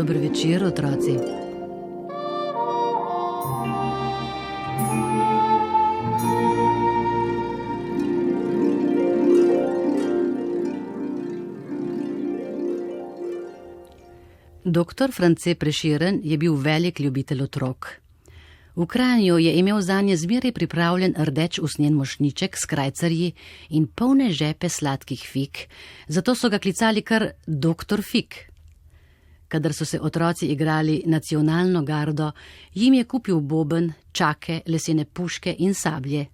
Dober večer, otroci. Doktor France Prešeren je bil velik ljubitelj otrok. V Kranju je imel zanje zmeraj pripravljen rdeč usnjen mošnjiček s krajcarji in polne žepe sladkih fig, zato so ga klicali kar doktor Fig. Kadar so se otroci igrali nacionalno gardo, jim je kupil boben, čake, lesene puške in sablje.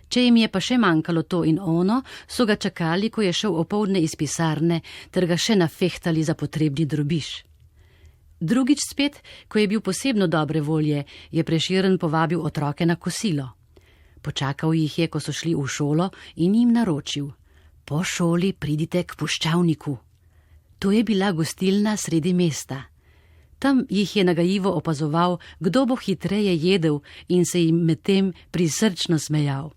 Če jim je pa še manjkalo to in ono, so ga čakali, ko je šel opoldne iz pisarne, ter ga še nafehtali za potrebni drobiž. Drugič spet, ko je bil posebno dobre volje, je Prešeren povabil otroke na kosilo. Počakal jih je, ko so šli v šolo, in jim naročil: po šoli pridite k puščavniku. To je bila gostilna sredi mesta. Tam jih je nagajivo opazoval, kdo bo hitreje jedel, in se jim medtem prisrčno smejal.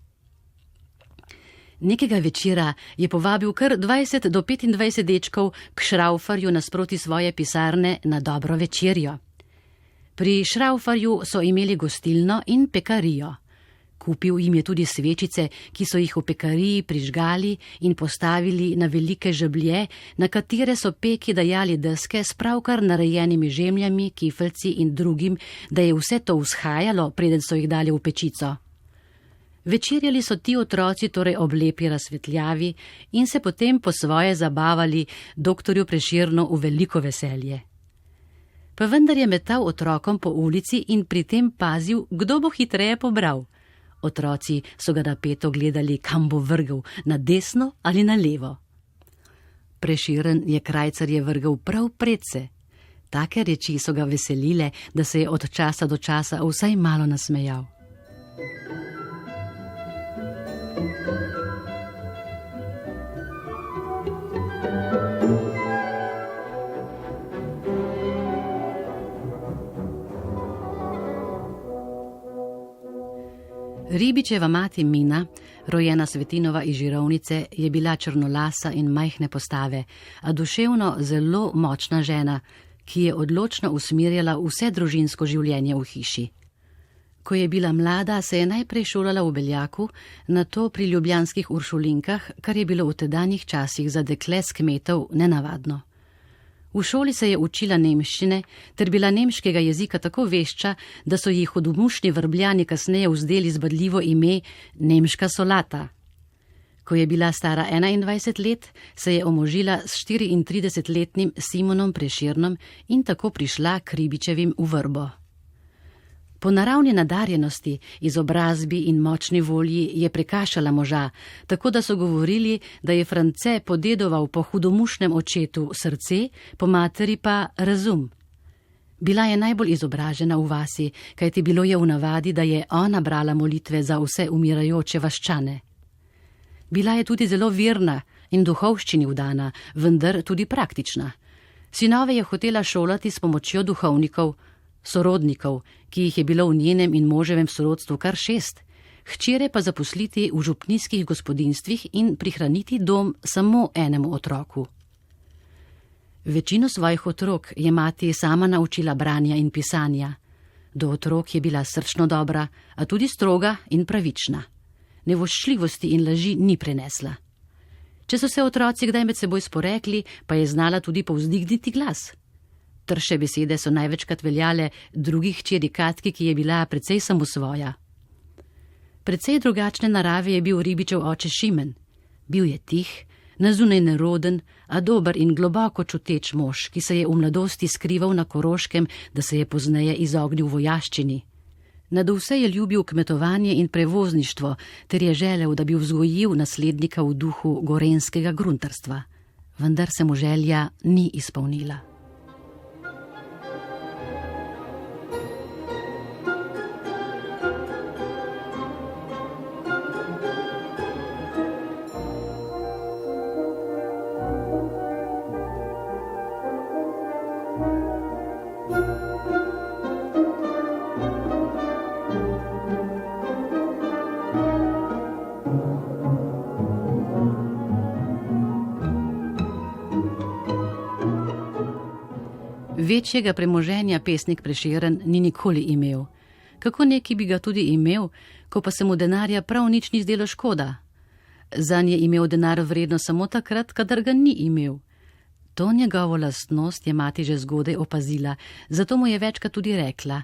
Nekega večera je povabil kar 20 do 25 dečkov k Šraufarju nasproti svoje pisarne na dobro večerjo. Pri Šraufarju so imeli gostilno in pekarijo. Kupil jim je tudi svečice, ki so jih v pekariji prižgali in postavili na velike žeblje, na katere so peki dajali deske s pravkar narejenimi žemljami, kifeljci in drugim, da je vse to vzhajalo, preden so jih dali v pečico. Večerjali so ti otroci torej ob lepi razsvetljavi in se potem po svoje zabavali doktorju Prešernu v veliko veselje. Pa vendar je metal otrokom po ulici in pri tem pazil, kdo bo hitreje pobral. Otroci so ga napeto gledali, kam bo vrgel, na desno ali na levo. Prešeren je krajcarje vrgel prav predse. Take reči so ga veselile, da se je od časa do časa vsaj malo nasmejal. Ribičeva mati Mina, rojena Svetinova iz Žirovnice, je bila črnolasa in majhne postave, a duševno zelo močna žena, ki je odločno usmerjala vse družinsko življenje v hiši. Ko je bila mlada, se je najprej šolala v Beljaku, nato pri ljubljanskih Uršulinkah, kar je bilo v tedanjih časih za dekle s kmetov nenavadno. V šoli se je učila nemščine, ter bila nemškega jezika tako vešča, da so ji hudomušni Vrbljani kasneje vzdeli zbadljivo ime nemška solata. Ko je bila stara 21 let, se je omožila s 34-letnim Simonom Prešernom in tako prišla k Ribičevim v Vrbo. Po naravni nadarjenosti, izobrazbi in močni volji je prekašala moža, tako da so govorili, da je France podedoval po hudomušnem očetu srce, po materi pa razum. Bila je najbolj izobražena v vasi, kajti bilo je v navadi, da je ona brala molitve za vse umirajoče vaščane. Bila je tudi zelo verna in duhovščini vdana, vendar tudi praktična. Sinove je hotela šolati s pomočjo duhovnikov, sorodnikov, ki jih je bilo v njenem in moževem sorodstvu kar 6, hčere pa zaposliti v župnijskih gospodinstvih in prihraniti dom samo enemu otroku. Večino svojih otrok je mati sama naučila branja in pisanja. Do otrok je bila srčno dobra, a tudi stroga in pravična. Nevoščljivosti in laži ni prenesla. Če so se otroci kdaj med seboj sporekli, pa je znala tudi povzdigniti glas. Trše besede so največkrat veljale drugi hčeri Katki, ki je bila precej samosvoja. Precej drugačne narave je bil Ribičev oče Šimen. Bil je tih, nazunaj neroden, a dober in globoko čuteč mož, ki se je v mladosti skrival na Koroškem, da se je pozneje izognil vojaščini. Nadvse je ljubil kmetovanje in prevozništvo, ter je želel, da bi vzgojil naslednika v duhu gorenskega gruntarstva. Vendar se mu želja ni izpolnila. Večjega premoženja pesnik Prešeren ni nikoli imel. Kako neki bi ga tudi imel, ko pa se mu denarja prav nič ni zdelo škoda. Zanj je imel denar vredno samo takrat, kadar ga ni imel. To njegovo lastnost je mati že zgodaj opazila, zato mu je večkrat tudi rekla: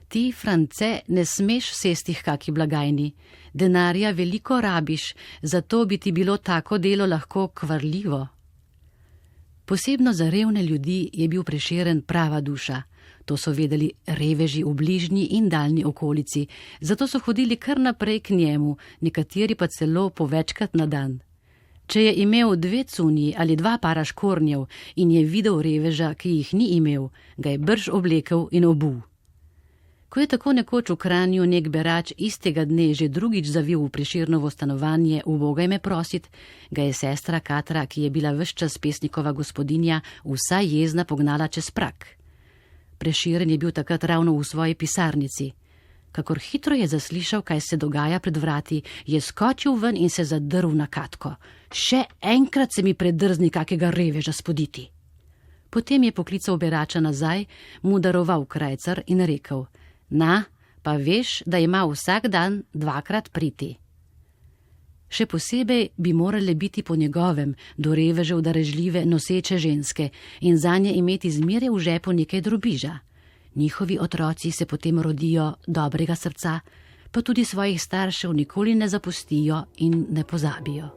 ti, France, ne smeš sesti h kaki blagajni. Denarja veliko rabiš, zato bi ti bilo tako delo lahko kvarljivo. Posebno za revne ljudi je bil Prešeren prava duša. To so vedeli reveži v bližnji in daljni okolici, zato so hodili kar naprej k njemu, nekateri pa celo po večkrat na dan. Če je imel 2 cunji ali 2 para škornjev in je videl reveža, ki jih ni imel, ga je brž oblekel in obul. Ko je tako nekoč v Kranju nek berač istega dne že drugič zavil v Prešernovo stanovanje ubogaj me prosit, ga je sestra Katra, ki je bila ves čas pesnikova gospodinja, vsa jezna pognala čez prak. Prešeren je bil takrat ravno v svoji pisarnici. Kakor hitro je zaslišal, kaj se dogaja pred vrati, je skočil ven in se zadrl na Katko. Še enkrat se mi predrzni kakega reveža spoditi. Potem je poklical berača nazaj, mu daroval krajcar in rekel: na, pa veš, da ima vsak dan 2krat priti. Še posebej bi morale biti po njegovem do revežev darežljive noseče ženske in zanje imeti zmeraj v žepu nekaj drobiža. Njihovi otroci se potem rodijo dobrega srca, pa tudi svojih staršev nikoli ne zapustijo in ne pozabijo.